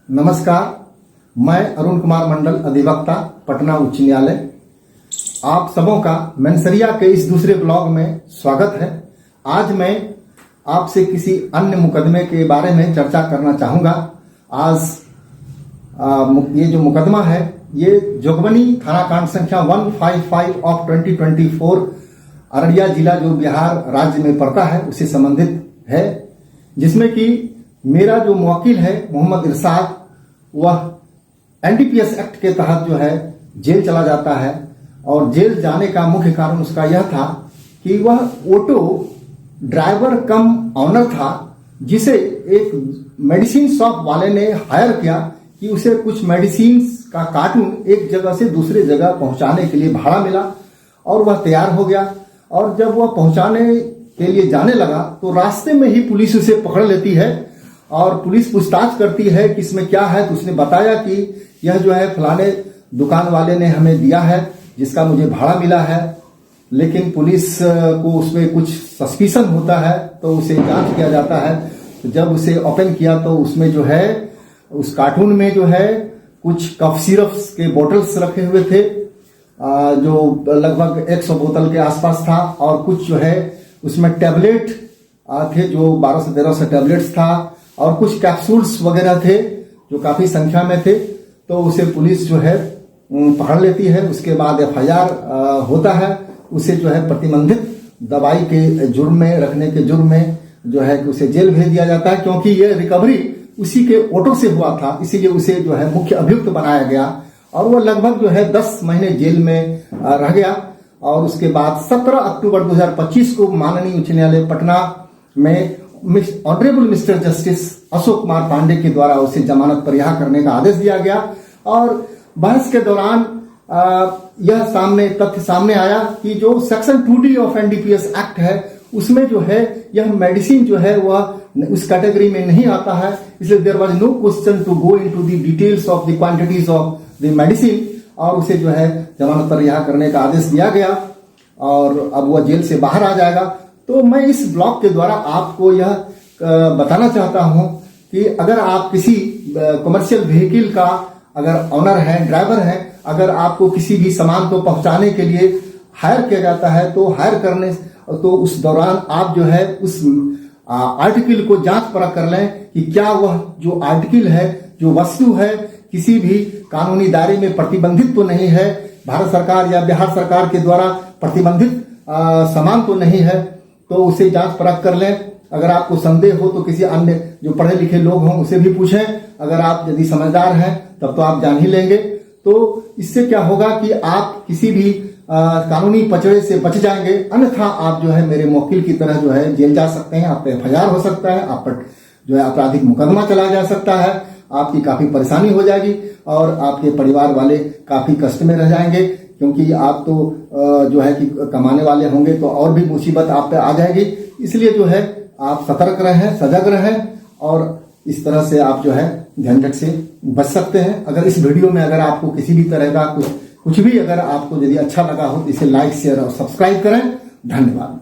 नमस्कार, मैं अरुण कुमार मंडल, अधिवक्ता, पटना उच्च न्यायालय। आप सबों का मैनसरिया के इस दूसरे ब्लॉग में स्वागत है। आज मैं आपसे किसी अन्य मुकदमे के बारे में चर्चा करना चाहूँगा। आज ये जो मुकदमा है ये जोगबनी थाना कांड संख्या 155 ऑफ 2024 अररिया जिला जो बिहार राज्य में पड़ता है उससे संबंधित है, जिसमें कि मेरा जो मुवक्किल है मोहम्मद इरशाद, वह एनडीपीएस एक्ट के तहत जो है जेल चला जाता है। और जेल जाने का मुख्य कारण उसका यह था कि वह ऑटो ड्राइवर कम ऑनर था, जिसे एक मेडिसिन शॉप वाले ने हायर किया कि उसे कुछ मेडिसिन का कार्टून एक जगह से दूसरे जगह पहुंचाने के लिए भाड़ा मिला और वह तैयार हो गया। और जब वह पहुंचाने के लिए जाने लगा तो रास्ते में ही पुलिस उसे पकड़ लेती है और पुलिस पूछताछ करती है कि इसमें क्या है। तो उसने बताया कि यह जो है फलाने दुकान वाले ने हमें दिया है जिसका मुझे भाड़ा मिला है। लेकिन पुलिस को उसमें कुछ सस्पिशन होता है तो उसे जांच किया जाता है। तो जब उसे ओपन किया तो उसमें जो है उस कार्टून में जो है कुछ कफ सिरप्स के बोतल्स रखे हुए थे, जो लगभग 100 बोतल के आसपास था। और कुछ जो है उसमें टैबलेट थे, जो 12 से 1300 टैबलेट्स था, और कुछ कैप्सूल्स वगैरह थे जो काफी संख्या में थे। तो उसे पुलिस जो है पकड़ लेती है। उसके बाद एफआईआर होता है। उसे जो है प्रतिबंधित दवाई के जुर्म में रखने के जुर्म में जो है कि उसे जेल भेज दिया जाता है, क्योंकि ये रिकवरी उसी के ऑटो से हुआ था, इसीलिए उसे जो है मुख्य अभियुक्त बनाया गया। और वो लगभग जो है 10 महीने जेल में रह गया। और उसके बाद 17 अक्टूबर 2025 को माननीय उच्च न्यायालय पटना में honourable mister justice Ashok Kumar Pandey के द्वारा उसे जमानत पर रिहा करने का आदेश दिया गया। और बहस के दौरान यह तथ्य सामने आया कि जो section 2D of NDPS act है उसमें जो है यह मेडिसिन जो है वह उस कैटेगरी में नहीं आता है। इसलिए there was no question to go into the details of the quantities of the medicine. और उसे जो है जमानत पर रिहा करने का आदेश दिया गया और अब वह जेल से बाहर आ जाएगा। तो मैं इस ब्लॉग के द्वारा आपको यह बताना चाहता हूं कि अगर आप किसी कमर्शियल व्हीकल का अगर ऑनर है, ड्राइवर है, अगर आपको किसी भी सामान को पहुंचाने के लिए हायर किया जाता है तो हायर करने तो उस दौरान आप जो है उस आर्टिकल को जांच परख कर लें कि क्या वह जो आर्टिकल है, जो वस्तु है, किसी भी कानूनी दायरे में प्रतिबंधित तो नहीं है, भारत सरकार या बिहार सरकार के द्वारा प्रतिबंधित सामान तो नहीं है। तो उसे जांच परख कर लें। अगर आपको संदेह हो तो किसी अन्य जो पढ़े लिखे लोग हों उसे भी पूछें। अगर आप यदि समझदार हैं तब तो आप जान ही लेंगे। तो इससे क्या होगा कि आप किसी भी कानूनी पचड़े से बच जाएंगे। अन्यथा आप जो है मेरे मुवक्किल की तरह जो है जेल जा सकते हैं, आप पे एफआईआर हो सकता है, आप पर जो है आपराधिक मुकदमा चला जा सकता है, आपकी काफी परेशानी हो जाएगी और आपके परिवार वाले काफी कष्ट में रह जाएंगे, क्योंकि आप तो जो है कि कमाने वाले होंगे तो और भी मुसीबत आप पे आ जाएगी। इसलिए जो है आप सतर्क रहें, सजग रहें और इस तरह से आप जो है झंझट से बच सकते हैं। अगर इस वीडियो में अगर आपको किसी भी तरह का कुछ भी अगर आपको यदि अच्छा लगा हो तो इसे लाइक, शेयर और सब्सक्राइब करें। धन्यवाद।